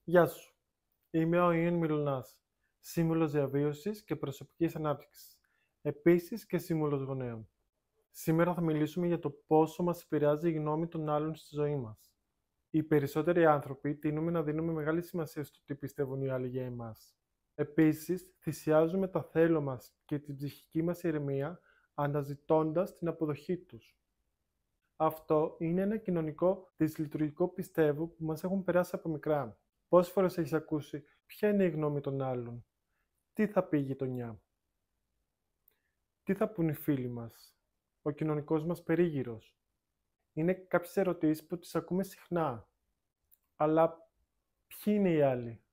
Γεια σου. Είμαι ο Ιων Μιλουνάς, σύμβουλος διαβίωσης και προσωπικής ανάπτυξης, επίσης και σύμβουλος γονέων. Σήμερα θα μιλήσουμε για το πόσο μας επηρεάζει η γνώμη των άλλων στη ζωή μας. Οι περισσότεροι άνθρωποι τείνουμε να δίνουμε μεγάλη σημασία στο τι πιστεύουν οι άλλοι για εμάς. Επίσης, θυσιάζουμε τα θέλω μας και την ψυχική μας ηρεμία αναζητώντας την αποδοχή τους. Αυτό είναι ένα κοινωνικό δυσλειτουργικό πιστεύω που μας έχουν περάσει από μικρά. Πόσες φορές έχεις ακούσει ποια είναι η γνώμη των άλλων, τι θα πει η γειτονιά, τι θα πουν οι φίλοι μας, ο κοινωνικός μας περίγυρος. Είναι κάποιες ερωτήσεις που τις ακούμε συχνά. Αλλά ποιοι είναι οι άλλοι,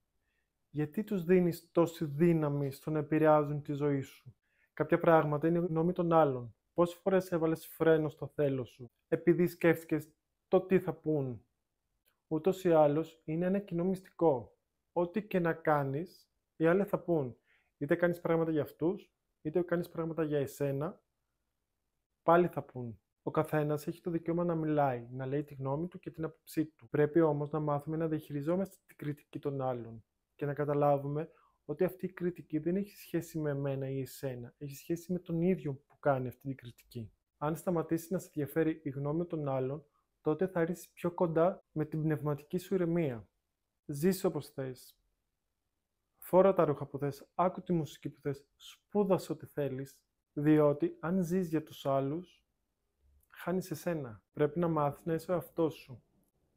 γιατί τους δίνεις τόση δύναμη στο να επηρεάζουν τη ζωή σου. Κάποια πράγματα είναι η γνώμη των άλλων. Πόσες φορές έβαλες φρένο στο θέλω σου, επειδή σκέφτηκες το τι θα πούν. Ούτως ή άλλως είναι ένα κοινό μυστικό. Ό,τι και να κάνεις, οι άλλοι θα πούν. Είτε κάνεις πράγματα για αυτούς, είτε κάνεις πράγματα για εσένα, πάλι θα πούν. Ο καθένας έχει το δικαίωμα να μιλάει, να λέει τη γνώμη του και την άποψή του. Πρέπει όμως να μάθουμε να διαχειριζόμαστε την κριτική των άλλων και να καταλάβουμε ότι αυτή η κριτική δεν έχει σχέση με εμένα ή εσένα, έχει σχέση με τον ίδιο που κάνει αυτή την κριτική. Αν σταματήσει να σε ενδιαφέρει η γνώμη των άλλων, τότε θα έρθεις πιο κοντά με την πνευματική σου ηρεμία. Ζήσε όπως θες. Φόρα τα ρούχα που θες, άκου τη μουσική που θες, σπούδασε ό,τι θέλεις, διότι αν ζεις για τους άλλους, χάνεις εσένα. Πρέπει να μάθεις να είσαι ο εαυτός σου.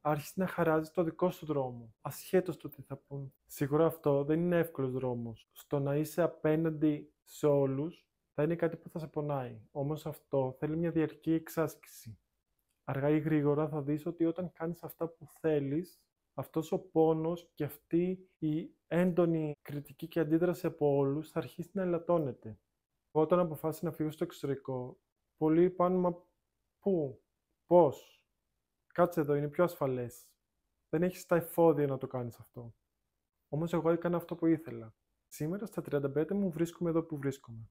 Άρχισε να χαράζεις το δικό σου δρόμο, ασχέτως το τι θα πούν. Σίγουρα αυτό δεν είναι εύκολος δρόμος. Στο να είσαι απέναντι σε όλους θα είναι κάτι που θα σε πονάει. Όμως αυτό θέλει μια διαρκή εξάσκηση. Αργά ή γρήγορα θα δεις ότι όταν κάνεις αυτά που θέλεις, αυτός ο πόνος και αυτή η έντονη κριτική και αντίδραση από όλους θα αρχίσει να ελαττώνεται. Όταν αποφάσισα να φύγω στο εξωτερικό, πολλοί είπαν, μα πού, πώς, κάτσε εδώ, είναι πιο ασφαλές. Δεν έχεις τα εφόδια να το κάνεις αυτό. Όμως εγώ έκανα αυτό που ήθελα. Σήμερα στα 35 μου βρίσκομαι εδώ που βρίσκομαι.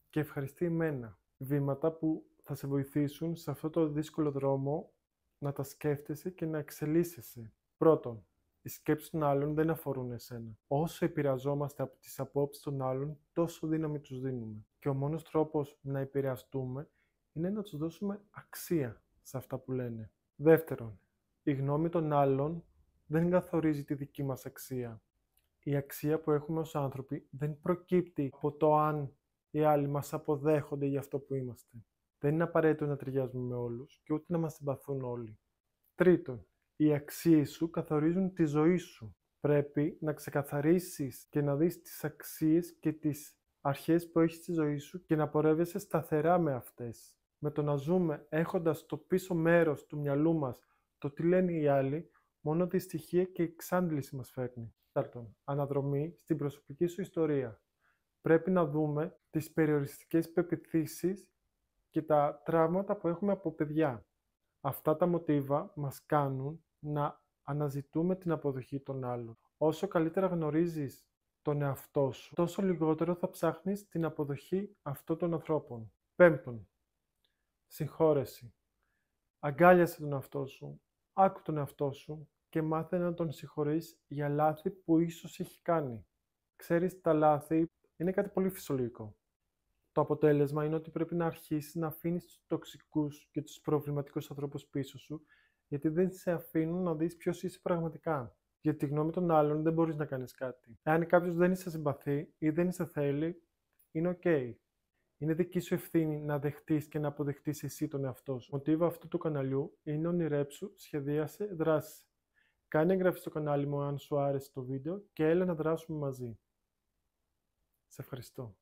Και ευχαριστεί εμένα. Βήματα που θα σε βοηθήσουν σε αυτό το δύσκολο δρόμο να τα σκέφτεσαι και να εξελίσσεσαι. Πρώτον, οι σκέψεις των άλλων δεν αφορούν εσένα. Όσο επηρεαζόμαστε από τις απόψεις των άλλων, τόσο δύναμη τους δίνουμε. Και ο μόνος τρόπος να επηρεαστούμε είναι να τους δώσουμε αξία σε αυτά που λένε. Δεύτερον, η γνώμη των άλλων δεν καθορίζει τη δική μας αξία. Η αξία που έχουμε ως άνθρωποι δεν προκύπτει από το αν οι άλλοι μας αποδέχονται για αυτό που είμαστε. Δεν είναι απαραίτητο να ταιριάζουμε με όλους και ούτε να μας συμπαθούν όλοι. Τρίτον, οι αξίες σου καθορίζουν τη ζωή σου. Πρέπει να ξεκαθαρίσεις και να δεις τις αξίες και τις αρχές που έχεις στη ζωή σου και να πορεύεσαι σταθερά με αυτές. Με το να ζούμε έχοντας το πίσω μέρος του μυαλού μας το τι λένε οι άλλοι, μόνο δυστυχία και εξάντληση μας φέρνει. Τέταρτον, αναδρομή στην προσωπική σου ιστορία. Πρέπει να δούμε τις περιοριστικές πεποιθήσεις και τα τραύματα που έχουμε από παιδιά. Αυτά τα μοτίβα μας κάνουν να αναζητούμε την αποδοχή των άλλων. Όσο καλύτερα γνωρίζεις τον εαυτό σου, τόσο λιγότερο θα ψάχνεις την αποδοχή αυτών των ανθρώπων. Πέμπτον, συγχώρεση. Αγκάλιασε τον εαυτό σου, άκου τον εαυτό σου και μάθε να τον συγχωρείς για λάθη που ίσως έχει κάνει. Ξέρεις, τα λάθη είναι κάτι πολύ φυσιολογικό. Το αποτέλεσμα είναι ότι πρέπει να αρχίσεις να αφήνεις τους τοξικούς και τους προβληματικούς ανθρώπους πίσω σου, γιατί δεν σε αφήνουν να δεις ποιος είσαι πραγματικά. Για τη γνώμη των άλλων δεν μπορείς να κάνεις κάτι. Εάν κάποιος δεν σε συμπαθεί ή δεν σε θέλει, είναι ok. Είναι δική σου ευθύνη να δεχτείς και να αποδεχτείς εσύ τον εαυτό σου. Μοτίβο αυτού του καναλιού είναι ονειρέψου, σχεδίασε, δράση. Κάνε εγγραφή στο κανάλι μου αν σου άρεσε το βίντεο και έλα να δράσουμε μαζί. Σε ευχαριστώ.